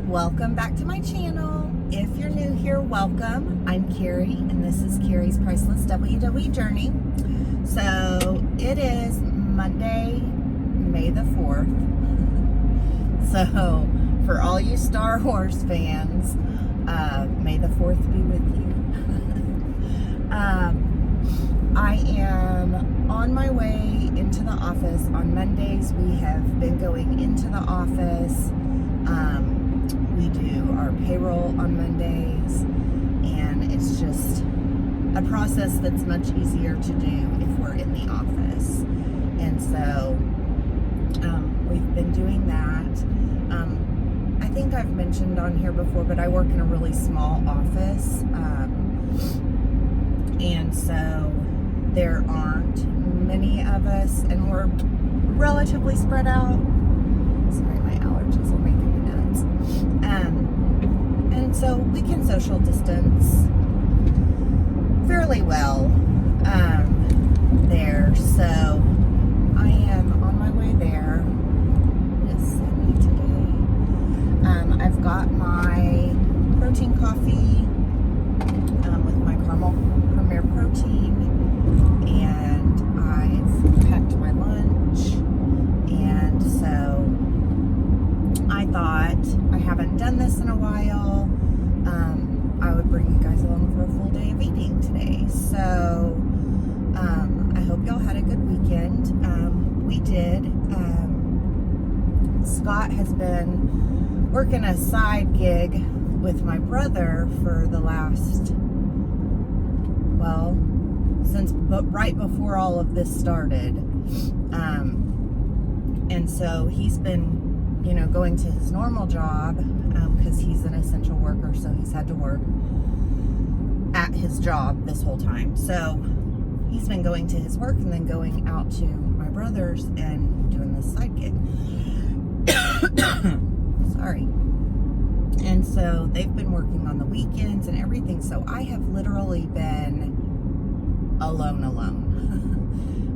Welcome back to my channel. If you're new here, welcome. I'm Carrie, and this is Carrie's Priceless WW Journey. So it is Monday, May the 4th. So for all you Star Wars fans, May the 4th be with you. I am on my way into the office. On Mondays, we have been going into the office. We do our payroll on Mondays, and it's just a process that's much easier to do if we're in the office. And so we've been doing that. I think I've mentioned on here before, but I work in a really small office, and so there aren't many of us, and we're relatively spread out. Sorry, my allergies are making me nuts. And so we can social distance fairly well there. So I am on my way there. It's sunny today. I've got my protein coffee with my caramel premier protein, and I've packed my lunch. And so I thought, I haven't done this in a while, I would bring you guys along for a full day of eating today. So I hope y'all had a good weekend. We did. Scott has been working a side gig with my brother for the last, well, since right before all of this started. And so he's been, going to his normal job because he's an essential worker, so he's had to work at his job this whole time. So he's been going to his work and then going out to my brother's and doing this side gig. Sorry. And so they've been working on the weekends and everything, so I have literally been alone.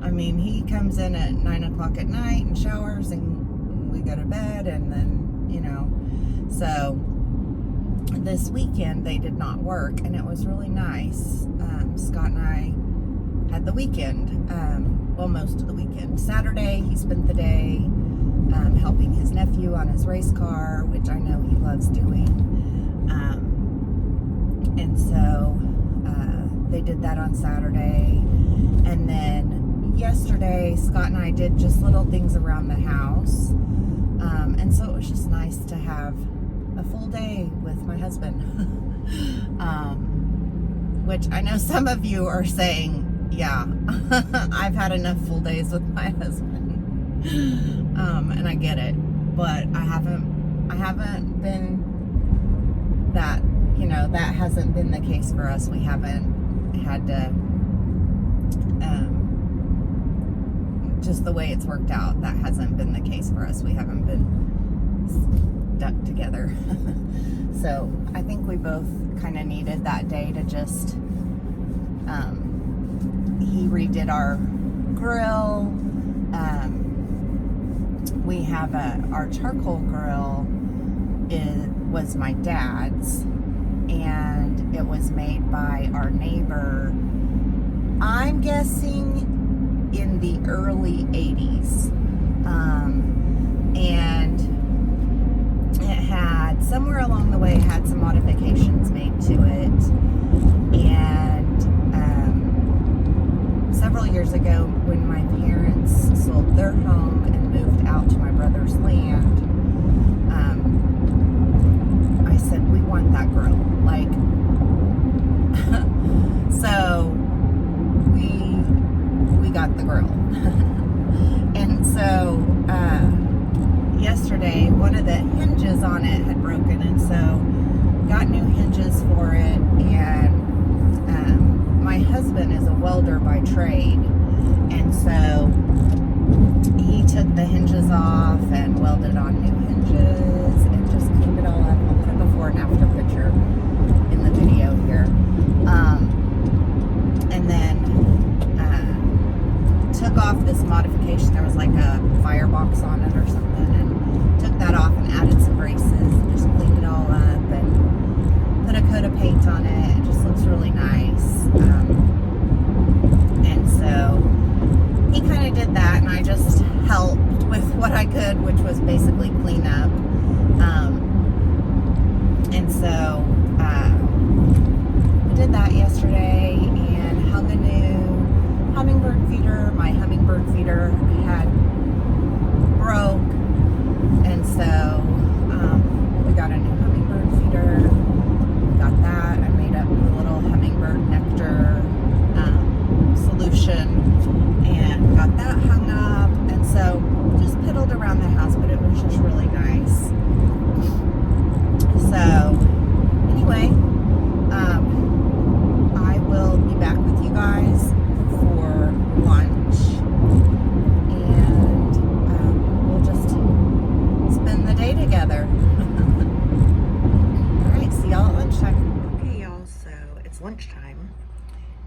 I mean, he comes in at 9 o'clock at night and showers, and we go to bed, and then, so this weekend they did not work, and it was really nice. Scott and I had the weekend, well, most of the weekend. Saturday, he spent the day helping his nephew on his race car, which I know he loves doing. And so they did that on Saturday. And then yesterday, Scott and I did just little things around the house. And so it was just nice to have a full day with my husband. Which I know some of you are saying, yeah, I've had enough full days with my husband. And I get it, but I haven't been that, that hasn't been the case for us. We haven't had to, just the way it's worked out, that hasn't been the case for us. We haven't been stuck together. So I think we both kind of needed that day to just, he redid our grill. We have our charcoal grill was my dad's, and it was made by our neighbor, I'm guessing in the early 80s. And it had, somewhere along the way, had some modifications made to it. And several years ago, when my parents sold their home and moved out to my brother's land, I said, we want that grill. So we got the grill. And so yesterday, one of the hinges on it had broken, and so got new hinges for it. And my husband is a welder by trade, and so he took the hinges off and welded on new hinges and just cleaned it all up. I'll put a before and after picture in the video here. And then took off this modification. There was like a firebox on it or something, and took that off and added some braces and just cleaned it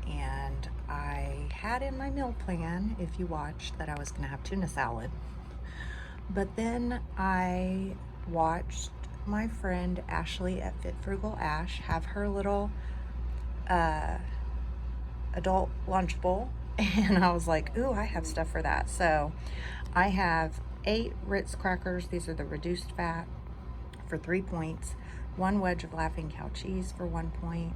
and I had in my meal plan, if you watched, that I was gonna have tuna salad. But then I watched my friend Ashley at Fit Frugal Ash have her little adult lunch bowl, and I was like, ooh, I have stuff for that. So I have 8 Ritz crackers. These are the reduced fat for 3 points, 1 wedge of Laughing Cow cheese for 1 point,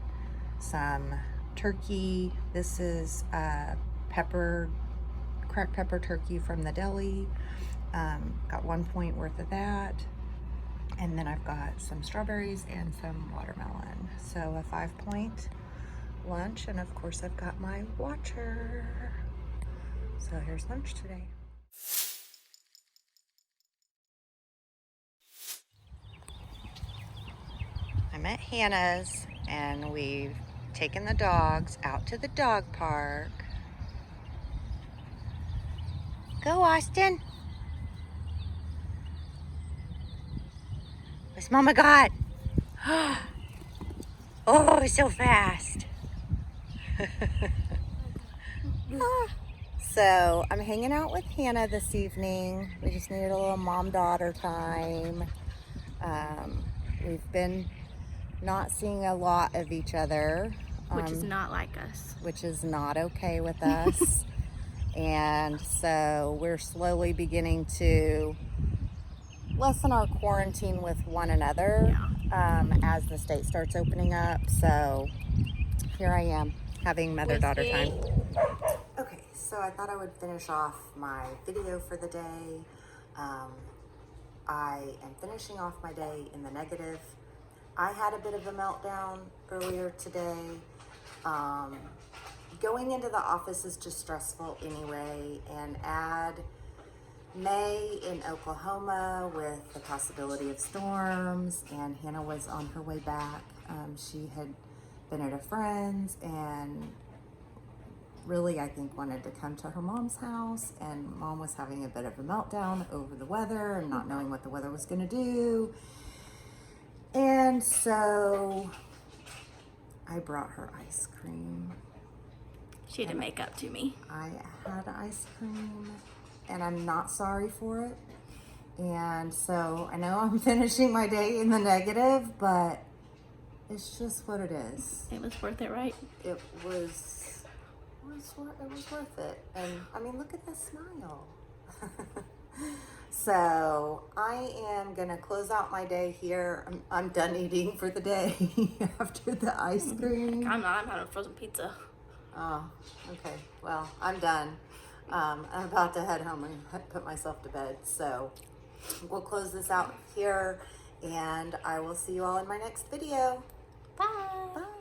some turkey. This is cracked pepper turkey from the deli. Got 1 point worth of that. And then I've got some strawberries and some watermelon. So a 5 point lunch, and of course I've got my watcher. So here's lunch today. I'm at Hannah's and we've taken the dogs out to the dog park. Go, Austin. What's Mama got? Oh, so fast. So I'm hanging out with Hannah this evening. We just needed a little mom-daughter time. We've been not seeing a lot of each other. Which is not like us. Which is not okay with us. And so we're slowly beginning to lessen our quarantine with one another as the state starts opening up. So here I am having mother-daughter time. Okay, so I thought I would finish off my video for the day. I am finishing off my day in the negative. I had a bit of a meltdown earlier today. Going into the office is just stressful anyway, and add May in Oklahoma with the possibility of storms, and Hannah was on her way back. She had been at a friend's and really, I think, wanted to come to her mom's house, and mom was having a bit of a meltdown over the weather and not knowing what the weather was going to do. And so I brought her ice cream. She had to make up to me. I had ice cream, and I'm not sorry for it. And so I know I'm finishing my day in the negative, but it's just what it is. It was worth it, right? It was worth it. And I mean, look at the smile. So I am gonna close out my day here. I'm done eating for the day after the ice cream. I'm not. I'm having frozen pizza. Oh, okay. Well, I'm done. I'm about to head home and put myself to bed. So we'll close this out here, and I will see you all in my next video. Bye. Bye.